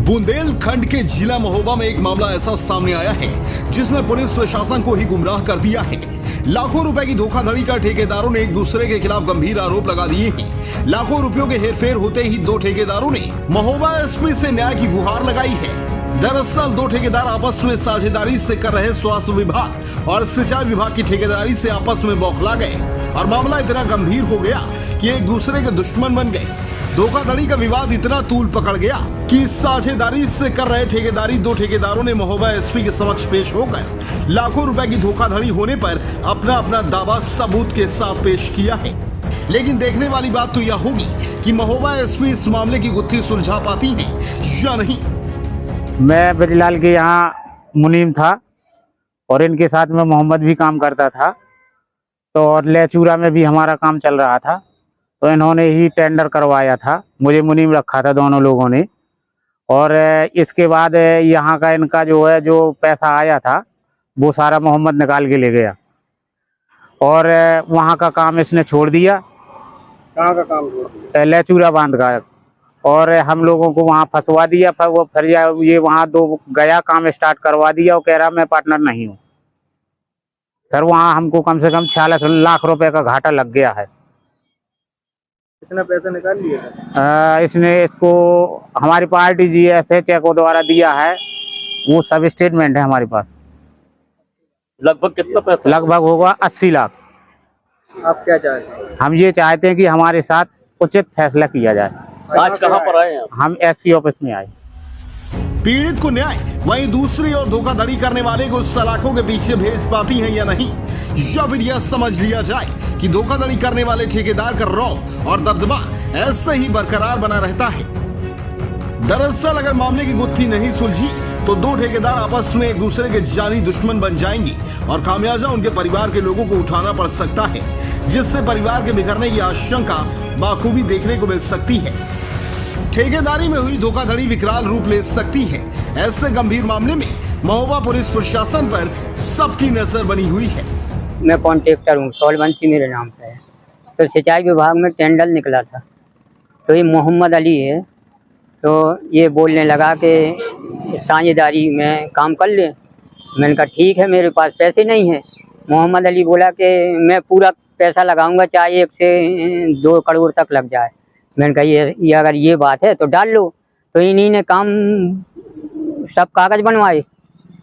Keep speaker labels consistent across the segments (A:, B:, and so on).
A: बुंदेलखंड के जिला महोबा में एक मामला ऐसा सामने आया है जिसने पुलिस प्रशासन को ही गुमराह कर दिया है। लाखों रुपए की धोखाधड़ी कर ठेकेदारों ने एक दूसरे के खिलाफ गंभीर आरोप लगा दिए हैं। लाखों रुपयों के हेरफेर होते ही दो ठेकेदारों ने महोबा एसपी से न्याय की गुहार लगाई है। दरअसल दो ठेकेदार आपस में साझेदारी से कर रहे स्वास्थ्य विभाग और सिंचाई विभाग की ठेकेदारी से आपस में बौखला गए और मामला इतना गंभीर हो गया कि एक दूसरे के दुश्मन बन गए। धोखाधड़ी का विवाद इतना तूल पकड़ गया कि साझेदारी से कर रहे ठेकेदारी दो ठेकेदारों ने महोबा एसपी के समक्ष पेश होकर लाखों रुपए की धोखाधड़ी होने पर अपना अपना दावा सबूत के साथ पेश किया है। लेकिन देखने वाली बात तो यह होगी कि महोबा एसपी इस मामले की गुत्थी सुलझा पाती है या नहीं।
B: मैं ब्रिजलाल के यहाँ मुनीम था और इनके साथ में मोहम्मद भी काम करता था, तो और लेचूरा में भी हमारा काम चल रहा था। तो इन्होंने ही टेंडर करवाया था, मुझे मुनीम रखा था दोनों लोगों ने। और इसके बाद यहाँ का इनका जो है जो पैसा आया था वो सारा मोहम्मद निकाल के ले गया और वहाँ का काम इसने छोड़ दिया।
C: कहाँ का काम छोड़ दिया?
B: लेचूरा बांध का। और हम लोगों को वहाँ फंसवा दिया। फिर ये वहाँ दो गया काम स्टार्ट करवा दिया और कह रहा मैं पार्टनर नहीं हूँ। फिर वहाँ हमको कम से कम 46 लाख रुपए का घाटा लग गया है।
C: कितना पैसा निकाल लिया?
B: इसने इसको हमारी पार्टी GSA चेकों द्वारा दिया है, वो सब स्टेटमेंट है हमारे पास।
C: लगभग कितना पैसा?
B: लगभग होगा 80 लाख।
C: आप क्या चाहते हैं?
B: हम ये चाहते हैं कि हमारे साथ उचित फैसला किया जाए।
C: आज कहाँ पर आए हैं?
B: हम SP ऑफिस में आए।
A: पीड़ित को न्याय, वहीं दूसरी ओर धोखाधड़ी करने वाले को सलाखों के पीछे भेज पाती हैं या नहीं, या फिर यह समझ लिया जाए कि धोखाधड़ी करने वाले ठेकेदार का रौब और दबदबा ऐसे ही बरकरार बना रहता है। दरअसल अगर मामले की गुत्थी नहीं सुलझी तो दो ठेकेदार आपस में एक दूसरे के जानी दुश्मन बन जाएंगे और खामियाजा उनके परिवार के लोगों को उठाना पड़ सकता है, जिससे परिवार के बिखरने की आशंका बाखूबी देखने को मिल सकती है। ठेकेदारी में हुई धोखाधड़ी विकराल रूप ले सकती है। ऐसे गंभीर मामले में महोबा पुलिस प्रशासन पर सबकी नजर बनी हुई है।
D: मैं कॉन्ट्रैक्टर हूँ, सोलवंशी मेरे नाम पे है। तो सिंचाई विभाग में टेंडर निकला था, तो ये मोहम्मद अली है, तो ये बोलने लगा कि साझेदारी में काम कर ले। मैंने कहा ठीक है, मेरे पास पैसे नहीं है। मोहम्मद अली बोला कि मैं पूरा पैसा लगाऊंगा, चाहे 1 से 2 करोड़ तक लग जाए। मैंने कहा ये अगर ये बात है तो डाल लो। तो इन्हीं ने काम सब कागज बनवाए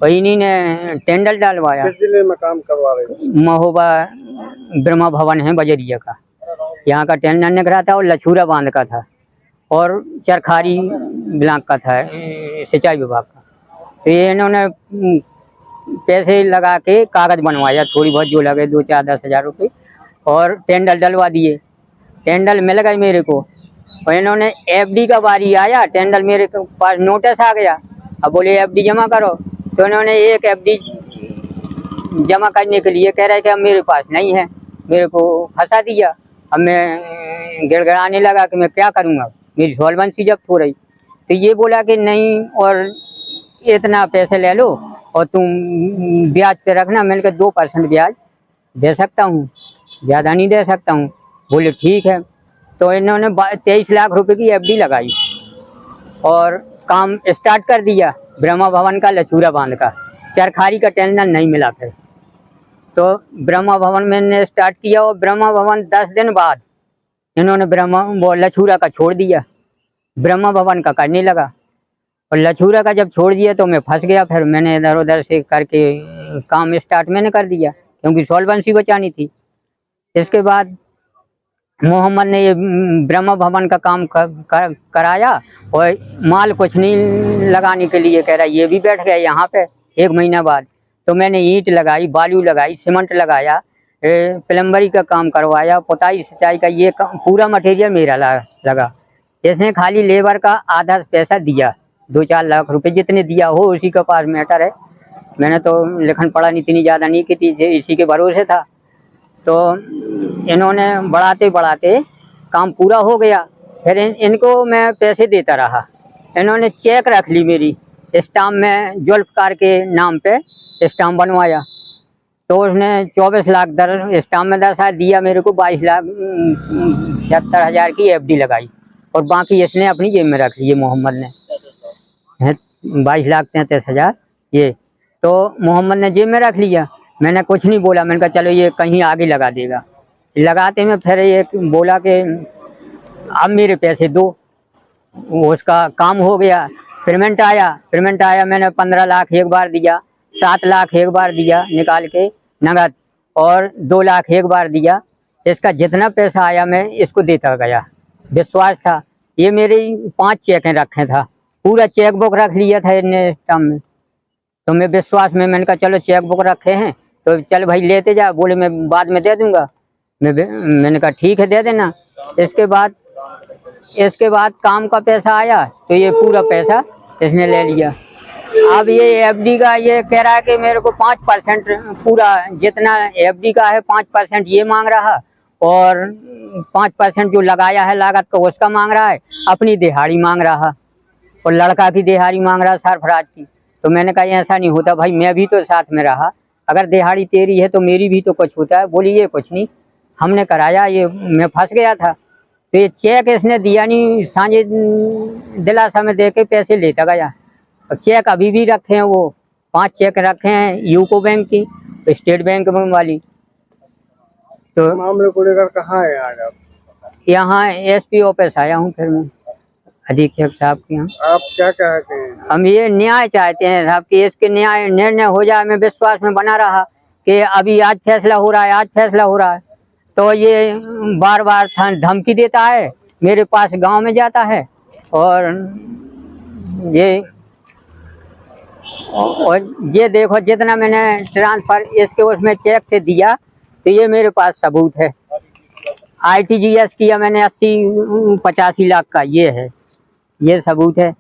D: और इन्हीं ने टेंडर डालवाया।
C: किस जिले में काम करवा रहे?
D: महोबा ब्रह्मा भवन है बजरिया का, यहाँ का टेंडर निकला था और लछूरा बांध का था और चरखारी ब्लॉक का था सिंचाई विभाग का। तो ये इन्होंने पैसे लगा के कागज बनवाया, थोड़ी बहुत जो लगे 2-4-10 हज़ार रुपये, और टेंडर डलवा दिए। टेंडर मिल गए मेरे को और इन्होंने FD का बारी आया, टेंडर मेरे पास नोटिस आ गया। अब बोले FD जमा करो, तो इन्होंने एक FD जमा करने के लिए कह रहे कि अब मेरे पास नहीं है, मेरे को फंसा दिया। अब मैं गिड़गिड़ाने लगा कि मैं क्या करूँगा, मेरी सॉल्वेंसी जब्त हो रही। तो ये बोला कि नहीं और इतना पैसे ले लो और तुम ब्याज पे रखना। मैंने कहा 2% ब्याज दे सकता हूँ, ज़्यादा नहीं दे सकता हूँ। बोले ठीक है। तो इन्होंने 23 लाख रुपए की FD लगाई और काम स्टार्ट कर दिया ब्रह्मा भवन का, लछूरा बांध का। चरखारी का टेंडर नहीं मिला। फिर तो ब्रह्मा भवन में ने स्टार्ट किया और ब्रह्मा भवन 10 दिन बाद इन्होंने वो लछूरा का छोड़ दिया, ब्रह्मा भवन का करने लगा। और लछूरा का जब छोड़ दिया तो मैं फंस गया। फिर मैंने इधर उधर से करके काम स्टार्ट मैंने कर दिया, क्योंकि सॉल्वेंसी बचानी थी। इसके बाद मोहम्मद ने ये ब्रह्मा भवन का काम कराया और माल कुछ नहीं लगाने के लिए कह रहा, ये भी बैठ गया यहाँ पे 1 महीना बाद। तो मैंने ईंट लगाई, बालू लगाई, सीमेंट लगाया, प्लम्बरी का काम करवाया, पोताई सिंचाई का, ये पूरा मटेरियल मेरा लगा। इसने खाली लेबर का आधा पैसा दिया, 2-4 लाख रुपए जितने दिया हो उसी का पास मैटर है। मैंने तो लिखन पढ़ा इतनी ज़्यादा नहीं की थी, इसी के भरोसे था। तो इन्होंने बढ़ाते बढ़ाते काम पूरा हो गया। फिर इनको मैं पैसे देता रहा। इन्होंने चेक रख ली मेरी, स्टाम्प में जुल्फकार के नाम पे स्टाम्प बनवाया। तो उसने 24 लाख स्टाम्प में दर्शा दिया, मेरे को 22 लाख 76 हज़ार की FD लगाई और बाकी इसने अपनी जेब में रख ली मोहम्मद ने। 22,33,000 ये। तो मोहम्मद ने जेब में रख लिया, मैंने कुछ नहीं बोला, मैंने कहा चलो ये कहीं आगे लगा देगा। लगाते में फिर ये बोला कि अब मेरे पैसे दो, उसका काम हो गया। पेमेंट आया, मैंने 15 लाख एक बार दिया, 7 लाख एक बार दिया निकाल के नगद, और 2 लाख एक बार दिया। इसका जितना पैसा आया मैं इसको देता गया। विश्वास था, ये मेरे 5 चेकें रखे था, पूरा चेक बुक रख लिया था इतने टाइम में। तो मैं विश्वास में मैंने कहा चलो चेक बुक रखे हैं तो चल भाई लेते जा। बोले मैं बाद में दे दूंगा। मैंने कहा ठीक है दे देना। इसके बाद काम का पैसा आया तो ये पूरा पैसा इसने ले लिया। अब ये एफडी का ये कह रहा है कि मेरे को 5% पूरा जितना एफडी का है 5% ये मांग रहा, और 5% जो लगाया है लागत का उसका मांग रहा है, अपनी दिहाड़ी मांग रहा, और लड़का की दिहाड़ी मांग रहा सरफराज की। तो मैंने कहा ऐसा नहीं होता भाई, मैं भी तो साथ में रहा, अगर दिहाड़ी तेरी है तो मेरी भी तो कुछ होता है। बोली ये कुछ नहीं, हमने कराया, ये मैं फंस गया था। तो ये चेक इसने दिया नहीं, सांझे दिलासा में दे के पैसे लेता गया। और चेक अभी भी रखे हैं, वो 5 चेक रखे हैं, यूको बैंक की, स्टेट बैंक वाली। तो
C: मामले को लेकर कहाँ है आज आप?
D: यहाँ एसपी ऑफिस आया हूँ, फिर मैं अधीक्षक साहब के यहाँ।
C: आप क्या कहते हैं?
D: हम ये न्याय चाहते हैं साहब कि इसके न्याय निर्णय हो जाए। मैं विश्वास में बना रहा कि अभी आज फैसला हो रहा है, आज फैसला हो रहा है, तो ये बार बार धमकी देता है, मेरे पास गांव में जाता है, और ये देखो जितना मैंने ट्रांसफर इसके उसमें चेक से दिया, तो ये मेरे पास सबूत है। आरटीजीएस किया मैंने 80-85 लाख का, ये है, ये सबूत है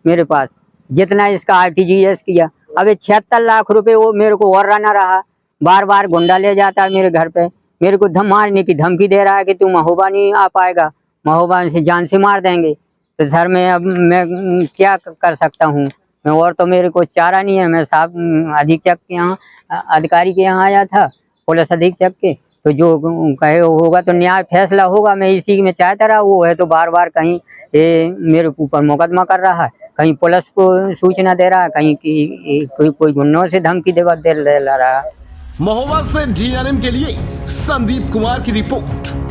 D: मेरे पास, जितना इसका आरटीजीएस किया। अब 76 लाख रुपए वो मेरे को और रहना रहा, बार बार गुंडा ले जाता है मेरे घर पे, मेरे को मारने की धमकी दे रहा है कि तू महोबा नहीं आ पाएगा, महोबा से जान से मार देंगे। तो सर मैं अब मैं क्या कर सकता हूँ, मैं और तो मेरे को चारा नहीं है। मैं साहब अधीक्षक के यहाँ, अधिकारी के यहाँ आया था, पुलिस अधीक्षक के, तो जो कहे होगा तो न्याय फैसला होगा, मैं इसी में चाहता रहा। वो है तो बार बार कहीं ये मेरे ऊपर मुकदमा कर रहा है, कहीं पुलिस को सूचना दे रहा है, कहीं कोई गुंडों से धमकी दे रहा है।
A: महोबा से DNM के लिए संदीप कुमार की रिपोर्ट।